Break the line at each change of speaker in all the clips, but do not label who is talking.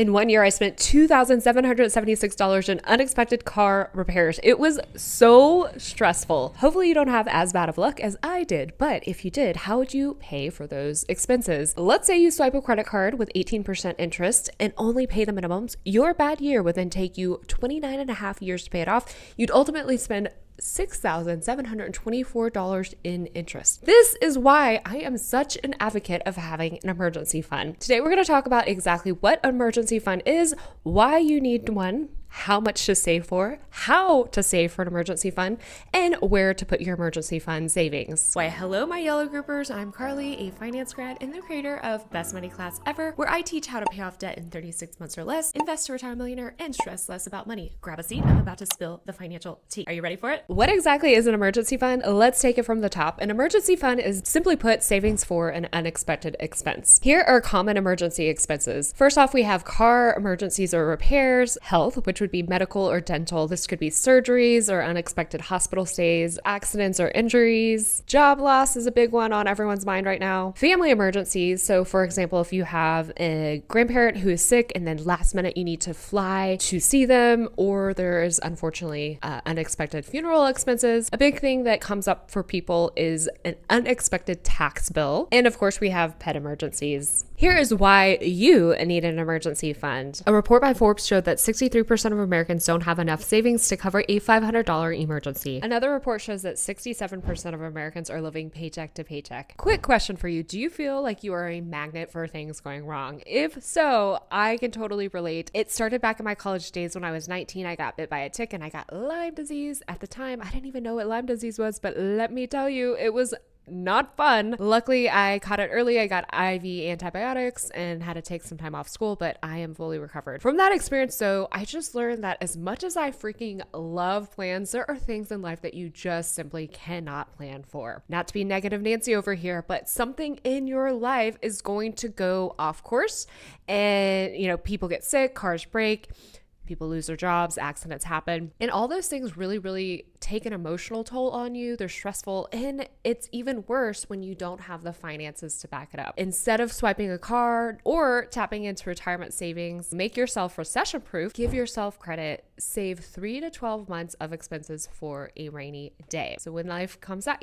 In 1 year, I spent $2,776 in unexpected car repairs. It was so stressful. Hopefully you don't have as bad of luck as I did, but if you did, how would you pay for those expenses? Let's say you swipe a credit card with 18% interest and only pay the minimums. Your bad year would then take you 29 and a half years to pay it off. You'd ultimately spend $6,724 in interest. This is why I am such an advocate of having an emergency fund. Today, we're going to talk about exactly what an emergency fund is, why you need one, how much to save for, how to save for an emergency fund, and where to put your emergency fund savings. Why, hello, my yellow groupers. I'm Carly, a finance grad and the creator of Best Money Class Ever, where I teach how to pay off debt in 36 months or less, invest to retire a millionaire, and stress less about money. Grab a seat. I'm about to spill the financial tea. Are you ready for it? What exactly is an emergency fund? Let's take it from the top. An emergency fund is, simply put, savings for an unexpected expense. Here are common emergency expenses. First off, we have car emergencies or repairs, health, which would be medical or dental. This could be surgeries or unexpected hospital stays, accidents or injuries. Job loss is a big one on everyone's mind right now. Family emergencies. So for example, if you have a grandparent who is sick and then last minute you need to fly to see them, or there is unfortunately unexpected funeral expenses. A big thing that comes up for people is an unexpected tax bill. And of course, we have pet emergencies. Here is why you need an emergency fund. A report by Forbes showed that 63% of Americans don't have enough savings to cover a $500 emergency. Another report shows that 67% of Americans are living paycheck to paycheck. Quick question for you. Do you feel like you are a magnet for things going wrong? If so, I can totally relate. It started back in my college days when I was 19. I got bit by a tick and I got Lyme disease. At the time, I didn't even know what Lyme disease was, but let me tell you, it was not fun. Luckily, I caught it early. I got IV antibiotics and had to take some time off school, but I am fully recovered. From that experience, though, I just learned that as much as I freaking love plans, there are things in life that you just simply cannot plan for. Not to be negative Nancy over here, but something in your life is going to go off course and, people get sick, cars break, people lose their jobs, accidents happen, and all those things really take an emotional toll on you. They're stressful, and it's even worse when you don't have the finances to back it up. Instead of swiping a card or tapping into retirement savings, make yourself recession proof, give yourself credit, save 3 to 12 months of expenses for a rainy day. So when life comes at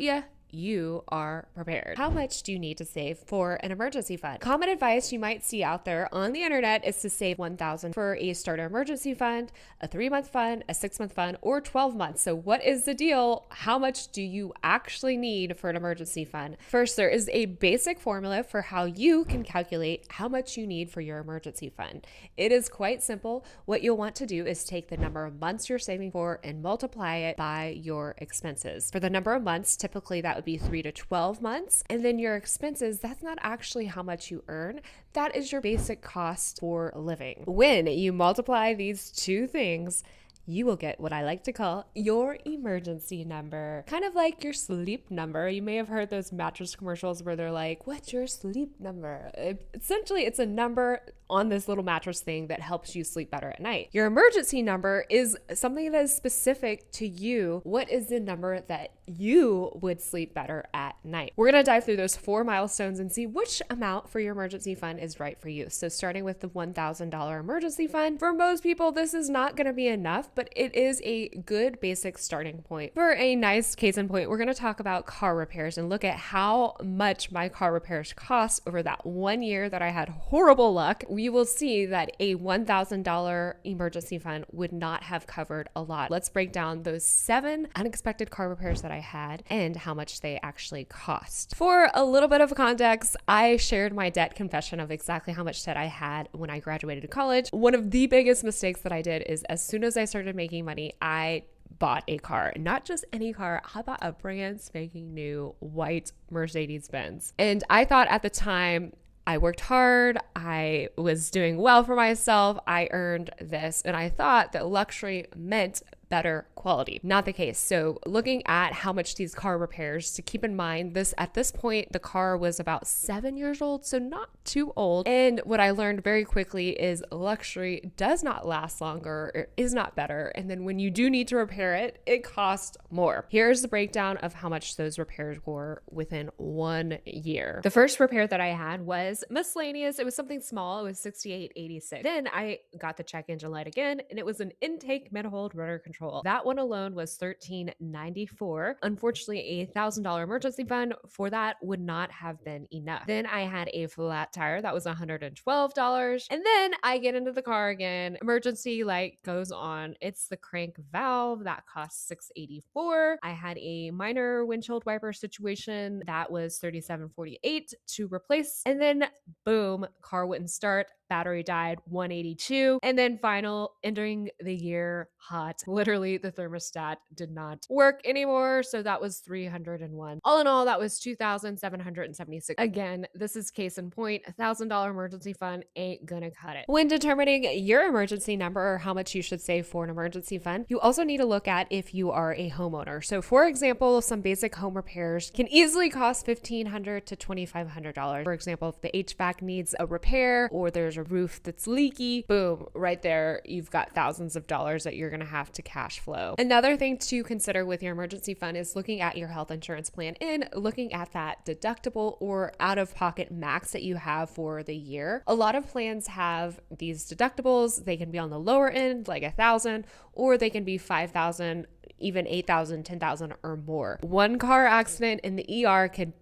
you are prepared. How much do you need to save for an emergency fund? Common advice you might see out there on the internet is to save $1,000 for a starter emergency fund, a 3-month fund, a 6-month fund, or 12 months. So what is the deal? How much do you actually need for an emergency fund? First, there is a basic formula for how you can calculate how much you need for your emergency fund. It is quite simple. What you'll want to do is take the number of months you're saving for and multiply it by your expenses. For the number of months, typically that would be 3 to 12 months. And then your expenses, that's not actually how much you earn. That is your basic cost for living. When you multiply these two things, you will get what I like to call your emergency number. Kind of like your sleep number. You may have heard those mattress commercials where they're like, what's your sleep number? Essentially, it's a number on this little mattress thing that helps you sleep better at night. Your emergency number is something that is specific to you. What is the number that you would sleep better at night? We're going to dive through those 4 milestones and see which amount for your emergency fund is right for you. So starting with the $1,000 emergency fund, for most people, this is not going to be enough, but it is a good basic starting point. For a nice case in point, we're going to talk about car repairs and look at how much my car repairs cost over that 1 year that I had horrible luck. You will see that a $1,000 emergency fund would not have covered a lot. Let's break down those 7 unexpected car repairs that I had and how much they actually cost. For a little bit of context, I shared my debt confession of exactly how much debt I had when I graduated college. One of the biggest mistakes that I did is as soon as I started making money, I bought a car. Not just any car, I bought a brand spanking new white Mercedes-Benz. And I thought at the time, I worked hard, I was doing well for myself, I earned this, and I thought that luxury meant better quality. Not the case. So looking at how much these car repairs, to keep in mind this, at this point, the car was about 7 years old, so not too old. And what I learned very quickly is luxury does not last longer, or is not better. And then when you do need to repair it, it costs more. Here's the breakdown of how much those repairs were within 1 year. The first repair that I had was miscellaneous. It was something small. It was $68.86. Then I got the check engine light again, and it was an intake manifold rotor control. That one alone was $13.94. Unfortunately, a $1,000 emergency fund for that would not have been enough. Then I had a flat tire that was $112. And then I get into the car again. Emergency light goes on. It's the crank valve that costs $684. I had a minor windshield wiper situation that was $37.48 to replace. And then boom, car wouldn't start. Battery died, $182. And then final, entering the year hot. Literally, the thermostat did not work anymore. So that was $301. All in all, that was $2,776. Again, this is case in point. $1,000 emergency fund ain't gonna cut it. When determining your emergency number or how much you should save for an emergency fund, you also need to look at if you are a homeowner. So for example, some basic home repairs can easily cost $1,500 to $2,500. For example, if the HVAC needs a repair or there's a roof that's leaky, boom, right there, you've got thousands of dollars that you're going to have to cash flow. Another thing to consider with your emergency fund is looking at your health insurance plan and looking at that deductible or out-of-pocket max that you have for the year. A lot of plans have these deductibles. They can be on the lower end, like $1,000, or they can be $5,000, even $8,000, $10,000 or more. One car accident in the ER can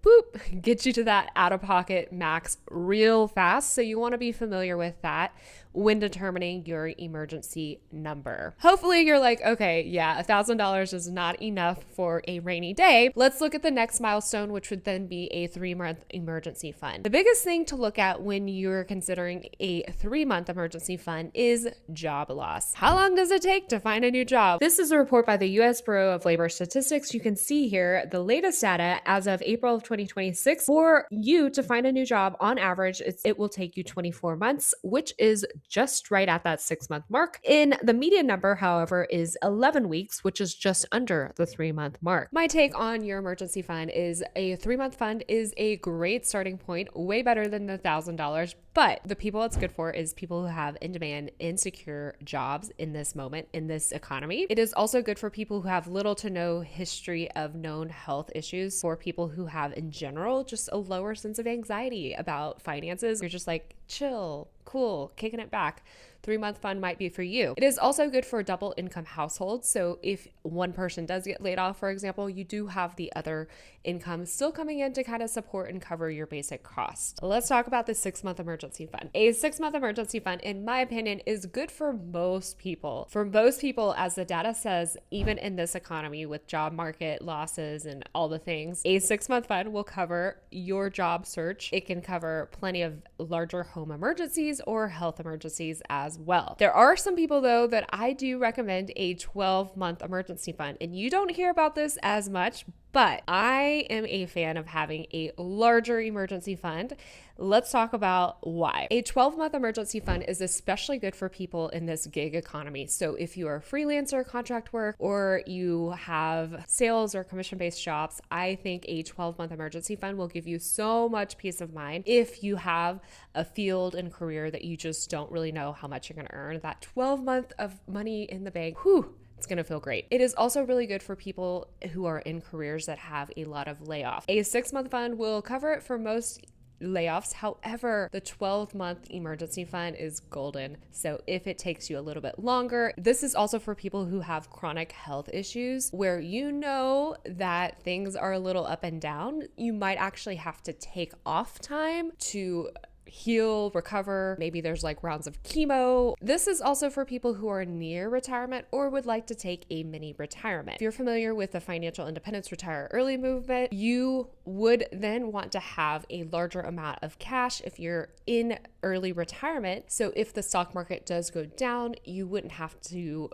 get you to that out-of-pocket max real fast. So you want to be familiar with that when determining your emergency number. Hopefully you're like, okay, yeah, $1,000 is not enough for a rainy day. Let's look at the next milestone, which would then be a 3-month emergency fund. The biggest thing to look at when you're considering a 3-month emergency fund is job loss. How long does it take to find a new job? This is a report by the U.S. Bureau of Labor Statistics. You can see here the latest data as of April of 2026. For you to find a new job, on average, it will take you 24 months, which is just right at that 6-month mark. In the median number, however, is 11 weeks, which is just under the 3-month mark. My take on your emergency fund is a 3-month fund is a great starting point, way better than the $1,000. But the people it's good for is people who have in-demand, insecure jobs in this moment, in this economy. It is also good for people who have little to no history of known health issues, for people who have, in general, just a lower sense of anxiety about finances. You're just like, chill, cool, kicking it back. 3-month fund might be for you. It is also good for double income households. So if one person does get laid off, for example, you do have the other income still coming in to kind of support and cover your basic costs. Let's talk about the 6-month emergency fund. A 6-month emergency fund, in my opinion, is good for most people. For most people, as the data says, even in this economy with job market losses and all the things, a 6-month fund will cover your job search. It can cover plenty of larger home emergencies or health emergencies as well. There are some people, though, that I do recommend a 12-month emergency fund, and you don't hear about this as much, but I am a fan of having a larger emergency fund. Let's talk about why. A 12-month emergency fund is especially good for people in this gig economy. So if you are a freelancer, contract work, or you have sales or commission-based jobs, I think a 12-month emergency fund will give you so much peace of mind. If you have a field and career that you just don't really know how much you're going to earn, that 12-month of money in the bank, it's going to feel great. It is also really good for people who are in careers that have a lot of layoff. A 6-month fund will cover it for most layoffs. However, the 12-month emergency fund is golden. So if it takes you a little bit longer, this is also for people who have chronic health issues where you know that things are a little up and down. You might actually have to take off time to heal, recover. Maybe there's like rounds of chemo. This is also for people who are near retirement or would like to take a mini retirement. If you're familiar with the financial independence retire early movement, you would then want to have a larger amount of cash if you're in early retirement. So if the stock market does go down, you wouldn't have to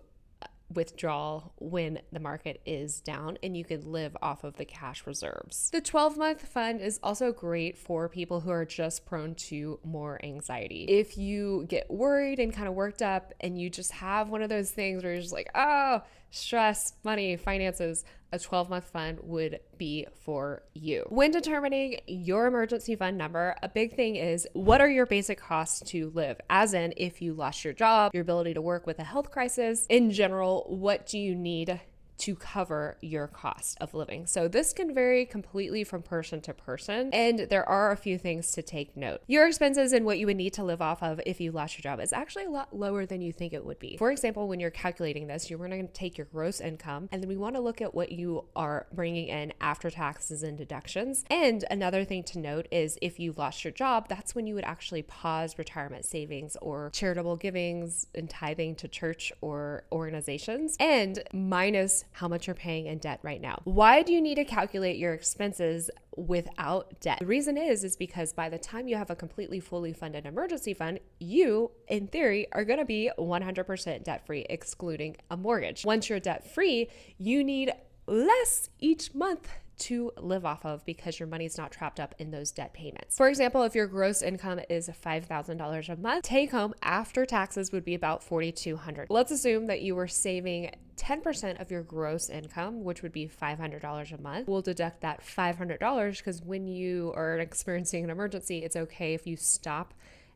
withdrawal when the market is down, and you can live off of the cash reserves. The 12-month fund is also great for people who are just prone to more anxiety. If you get worried and kind of worked up and you just have one of those things where you're just like, oh, stress, money, finances, a 12-month fund would be for you. When determining your emergency fund number, a big thing is, what are your basic costs to live? As in, if you lost your job, your ability to work with a health crisis, in general, what do you need to cover your cost of living? So this can vary completely from person to person, and there are a few things to take note. Your expenses and what you would need to live off of if you lost your job is actually a lot lower than you think it would be. For example, when you're calculating this, you're going to take your gross income, and then we want to look at what you are bringing in after taxes and deductions. And another thing to note is, if you lost your job, that's when you would actually pause retirement savings or charitable givings and tithing to church or organizations, and minus how much you're paying in debt right now. Why do you need to calculate your expenses without debt? The reason is because by the time you have a completely fully funded emergency fund, you, in theory, are going to be 100% debt-free, excluding a mortgage. Once you're debt-free, you need less each month to live off of because your money's not trapped up in those debt payments. For example, if your gross income is $5,000 a month, take home after taxes would be about $4,200. Let's assume that you were saving 10% of your gross income, which would be $500 a month. We'll deduct that $500 because when you are experiencing an emergency, it's okay if you stop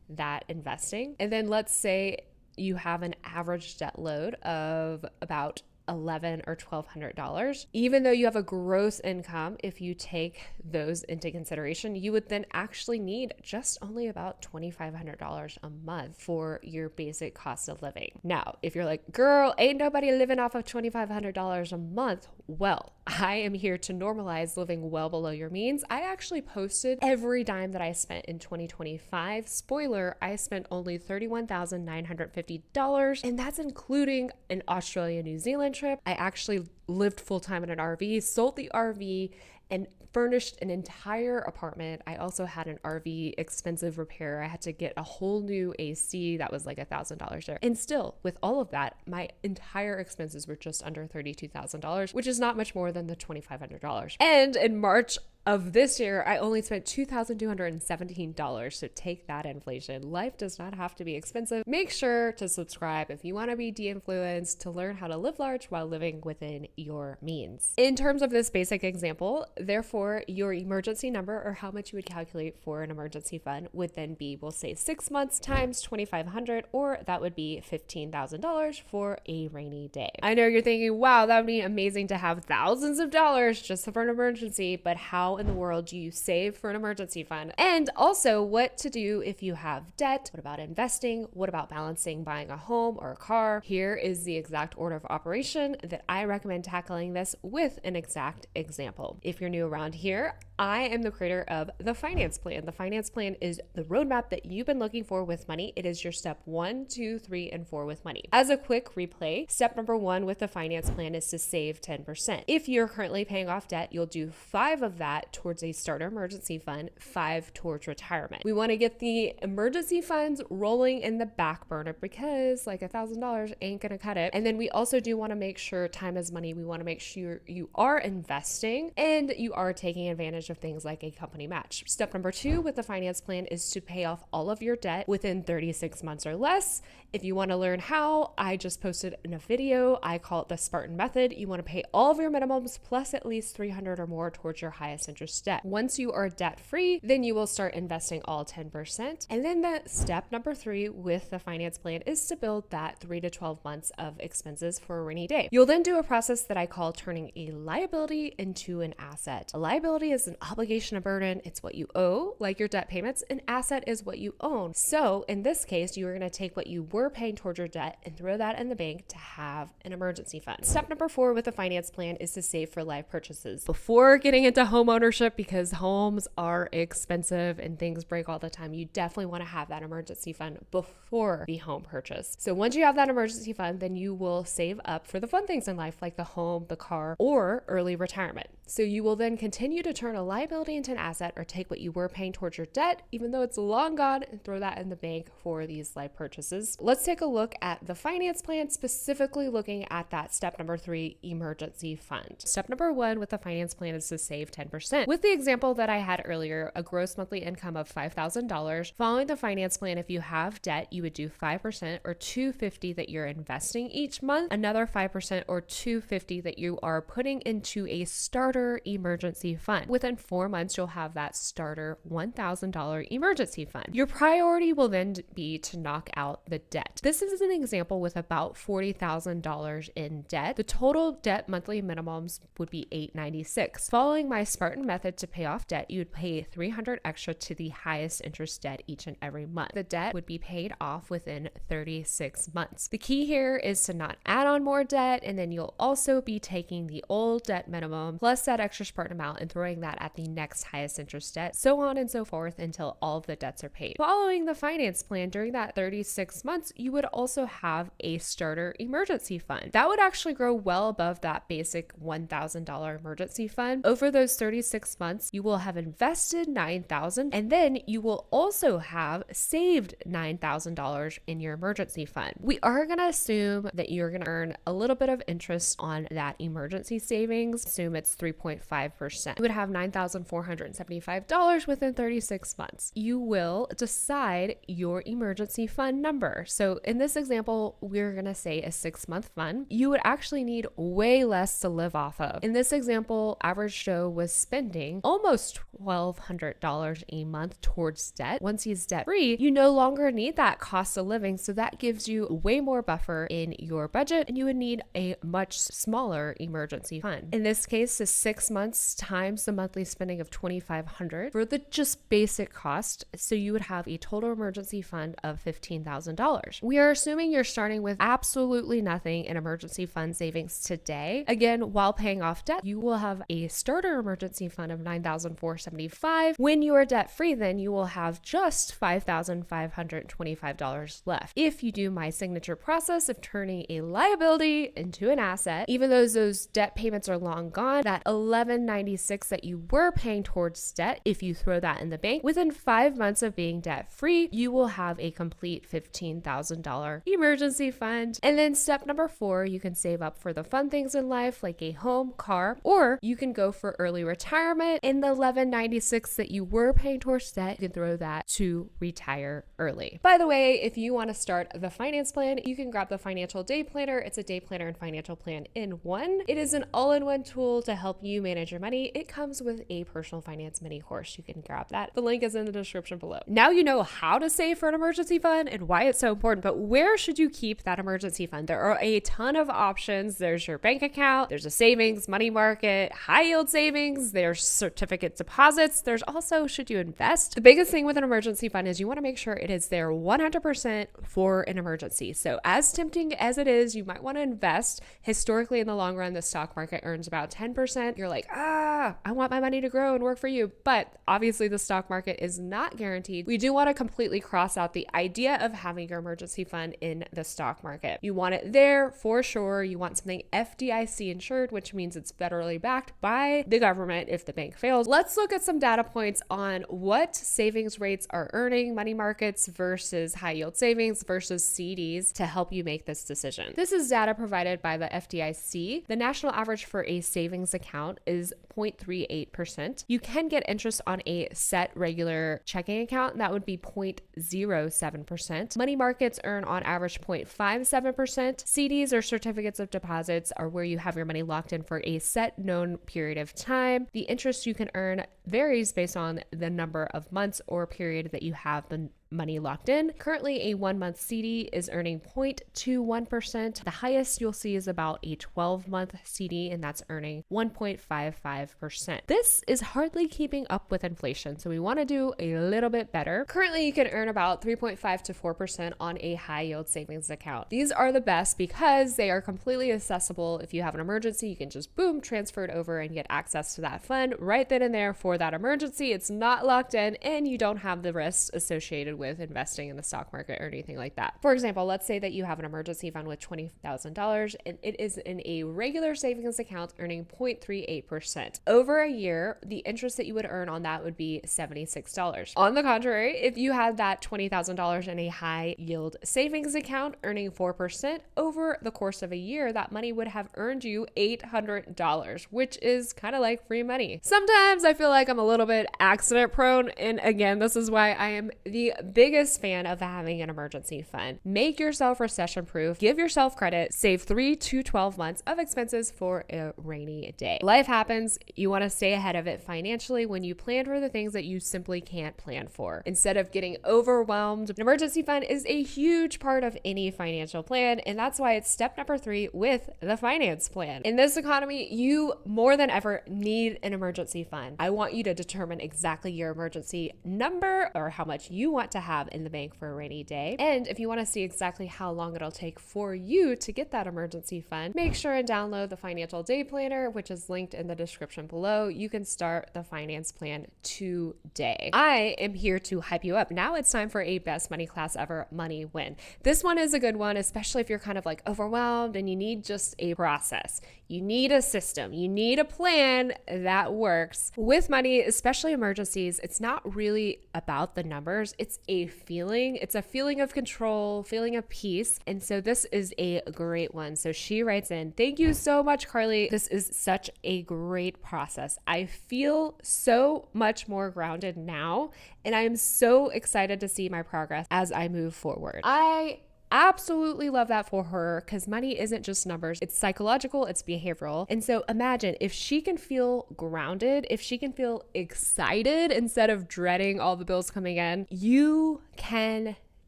that investing. And then let's say you have an average debt load of about $1,100 or $1,200. Even though you have a gross income, if you take those into consideration, you would then actually need just only about $2,500 a month for your basic cost of living. Now, if you're like, girl, ain't nobody living off of $2,500 a month, well, I am here to normalize living well below your means. I actually posted every dime that I spent in 2025. Spoiler, I spent only $31,950, and that's including an Australia, New Zealand trip. I actually lived full-time in an RV, sold the RV, and furnished an entire apartment. I also had an RV expensive repair. I had to get a whole new AC that was like $1,000 there. And still, with all of that, my entire expenses were just under $32,000, which is not much more than the $2,500. And in March of this year, I only spent $2,217. So take that, inflation. Life does not have to be expensive. Make sure to subscribe if you want to be de-influenced, to learn how to live large while living within your means. In terms of this basic example, therefore, your emergency number, or how much you would calculate for an emergency fund, would then be, we'll say 6 months times $2,500, or that would be $15,000 for a rainy day. I know you're thinking, wow, that would be amazing to have thousands of dollars just for an emergency, but how in the world do you save for an emergency fund? And also, what to do if you have debt? What about investing? What about balancing buying a home or a car? Here is the exact order of operation that I recommend tackling this with an exact example. If you're new around here, I am the creator of the finance plan. The finance plan is the roadmap that you've been looking for with money. It is your step 1, 2, 3, and 4 with money. As a quick replay, step number 1 with the finance plan is to save 10%. If you're currently paying off debt, you'll do 5 of that towards a starter emergency fund, 5 towards retirement. We want to get the emergency funds rolling in the back burner because like $1,000 ain't gonna cut it. And then we also do want to make sure, time is money, we want to make sure you are investing and you are taking advantage of things like a company match. Step number 2 with the finance plan is to pay off all of your debt within 36 months or less. If you want to learn how, I just posted in a video. I call it the Spartan method. You want to pay all of your minimums plus at least $300 or more towards your highest interest debt. Once you are debt free, then you will start investing all 10%. And then the step number 3 with the finance plan is to build that 3 to 12 months of expenses for a rainy day. You'll then do a process that I call turning a liability into an asset. A liability is an obligation, a burden. It's what you owe, like your debt payments. An asset is what you own. So in this case, you are going to take what you were paying towards your debt and throw that in the bank to have an emergency fund. Step number 4 with the finance plan is to save for life purchases. Before getting into homeowner ownership, because homes are expensive and things break all the time, you definitely want to have that emergency fund before the home purchase. So once you have that emergency fund, then you will save up for the fun things in life, like the home, the car, or early retirement. So you will then continue to turn a liability into an asset, or take what you were paying towards your debt, even though it's long gone, and throw that in the bank for these life purchases. Let's take a look at the finance plan, specifically looking at that step number 3, emergency fund. Step number 1 with the finance plan is to save 10%. With the example that I had earlier, a gross monthly income of $5,000, following the finance plan, if you have debt, you would do 5% or $250 that you're investing each month, another 5% or $250 that you are putting into a starter emergency fund. Within 4 months, you'll have that starter $1,000 emergency fund. Your priority will then be to knock out the debt. This is an example with about $40,000 in debt. The total debt monthly minimums would be $896. Following my Spartan method to pay off debt, you would pay $300 extra to the highest interest debt each and every month. The debt would be paid off within 36 months. The key here is to not add on more debt, and then you'll also be taking the old debt minimum plus that extra Spartan amount and throwing that at the next highest interest debt, so on and so forth until all of the debts are paid. Following the finance plan, during that 36 months, you would also have a starter emergency fund. That would actually grow well above that basic $1,000 emergency fund. Over those 36 months, you will have invested $9,000, and then you will also have saved $9,000 in your emergency fund. We are going to assume that you're going to earn a little bit of interest on that emergency savings. Assume it's 3.5%. You would have $9,475 within 36 months. You will decide your emergency fund number. So in this example, we're going to say a 6-month fund. You would actually need way less to live off of. In this example, average Joe was spending almost $1,200 a month towards debt. Once he's debt free, you no longer need that cost of living. So that gives you way more buffer in your budget, and you would need a much smaller emergency fund. In this case, is 6 months times the monthly spending of $2,500 for the just basic cost. So you would have a total emergency fund of $15,000. We are assuming you're starting with absolutely nothing in emergency fund savings today. Again, while paying off debt, you will have a starter emergency fund of $9,475. When you are debt free, then you will have just $5,525 left. If you do my signature process of turning a liability into an asset, even though those debt payments are long gone, that $1,196 that you were paying towards debt, if you throw that in the bank, within 5 months of being debt free, you will have a complete $15,000 emergency fund. And then step number 4, you can save up for the fun things in life, like a home, car, or you can go for early retirement. In the $1,196 that you were paying towards debt, you can throw that to retire early. By the way, if you want to start the finance plan, you can grab the financial day planner. It's a day planner and financial plan in one. It is an all-in-one tool to help you manage your money. It comes with a personal finance mini course. You can grab that. The link is in the description below. Now you know how to save for an emergency fund and why it's so important, but where should you keep that emergency fund? There are a ton of options. There's your bank account, there's a savings, money market, high yield savings, there's certificate deposits. There's also, should you invest? The biggest thing with an emergency fund is you want to make sure it is there 100% for an emergency. So as tempting as it is, you might want to invest. Historically, in the long run, the stock market earns about 10%. You're like, I want my money to grow and work for you. But obviously the stock market is not guaranteed. We do want to completely cross out the idea of having your emergency fund in the stock market. You want it there for sure. You want something FDIC insured, which means it's federally backed by the government if the bank fails. Let's look at some data points on what savings rates are earning, money markets versus high yield savings versus CDs, to help you make this decision. This is data provided by the FDIC. The national average for a savings account is 0.38%. You can get interest on a set regular checking account, and that would be 0.07%. Money markets earn on average 0.57%. CDs or certificates of deposits are where you have your money locked in for a set known period of time. The interest you can earn varies based on the number of months or period that you have the money locked in. Currently, a 1-month CD is earning 0.21%. The highest you'll see is about a 12-month CD, and that's earning 1.55%. This is hardly keeping up with inflation, so we want to do a little bit better. Currently, you can earn about 3.5 to 4% on a high yield savings account. These are the best because they are completely accessible. If you have an emergency, you can just boom, transfer it over and get access to that fund right then and there for that emergency. It's not locked in, and you don't have the risks associated with investing in the stock market or anything like that. For example, let's say that you have an emergency fund with $20,000 and it is in a regular savings account earning 0.38%. Over a year, the interest that you would earn on that would be $76. On the contrary, if you had that $20,000 in a high yield savings account earning 4%, over the course of a year, that money would have earned you $800, which is kind of like free money. Sometimes I feel like I'm a little bit accident prone, and again, this is why I am the biggest fan of having an emergency fund. Make yourself recession proof, give yourself credit, save 3 to 12 months of expenses for a rainy day. Life happens. You want to stay ahead of it financially when you plan for the things that you simply can't plan for. Instead of getting overwhelmed, an emergency fund is a huge part of any financial plan, and that's why it's step number 3 with the finance plan. In this economy, you more than ever need an emergency fund. I want you to determine exactly your emergency number or how much you want to have in the bank for a rainy day. And if you want to see exactly how long it'll take for you to get that emergency fund, make sure and download the Financial Day Planner, which is linked in the description below. You can start the finance plan today. I am here to hype you up. Now it's time for a best money class ever money win. This one is a good one, especially if you're kind of like overwhelmed and you need just a process. You need a system. You need a plan that works. With money, especially emergencies, it's not really about the numbers. It's a feeling. It's a feeling of control, feeling of peace. And so this is a great one. So she writes in, "Thank you so much, Carly. This is such a great process. I feel so much more grounded now, and I am so excited to see my progress as I move forward." I absolutely love that for her because money isn't just numbers. It's psychological, it's behavioral. And so imagine if she can feel grounded, if she can feel excited instead of dreading all the bills coming in, you can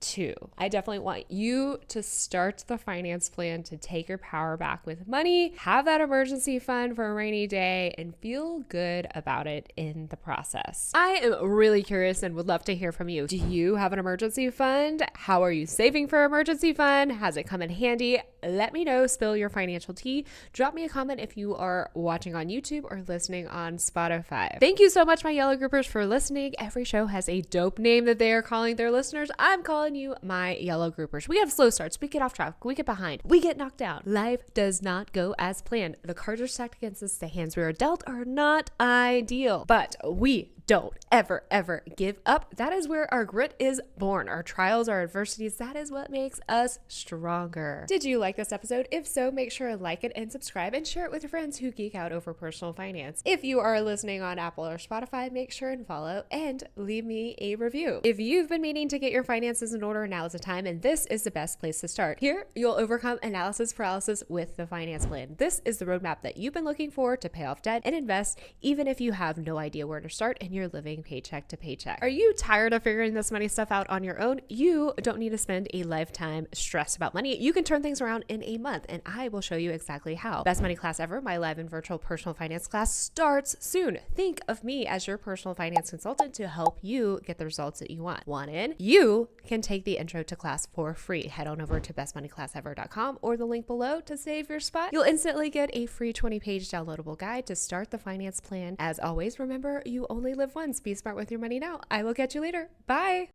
too. I definitely want you to start the finance plan to take your power back with money, have that emergency fund for a rainy day, and feel good about it in the process. I am really curious and would love to hear from you. Do you have an emergency fund? How are you saving for emergency fund? Has it come in handy? Let me know. Spill your financial tea. Drop me a comment if you are watching on YouTube or listening on Spotify. Thank you so much, my yellow groupers, for listening. Every show has a dope name that they are calling their listeners. I'm calling you my yellow groupers. We have slow starts. We get off track. We get behind. We get knocked down. Life does not go as planned. The cards are stacked against us. The hands we are dealt are not ideal, but we don't ever give up. That is where our grit is born. Our trials, our adversities, that is what makes us stronger. Did you like this episode? If so, make sure to like it and subscribe and share it with your friends who geek out over personal finance. If you are listening on Apple or Spotify, make sure and follow and leave me a review. If you've been meaning to get your finances in order, now is the time, and this is the best place to start. Here, you'll overcome analysis paralysis with the finance plan. This is the roadmap that you've been looking for to pay off debt and invest, even if you have no idea where to start and you're living paycheck to paycheck. Are you tired of figuring this money stuff out on your own? You don't need to spend a lifetime stressed about money. You can turn things around in a month, and I will show you exactly how. Best money class ever, my live and virtual personal finance class, starts soon. Think of me as your personal finance consultant to help you get the results that you want. Want in? You can take the intro to class for free. Head on over to bestmoneyclassever.com or the link below to save your spot. You'll instantly get a free 20-page downloadable guide to start the finance plan. As always, remember, you only live once. Be smart with your money now. I will catch you later. Bye.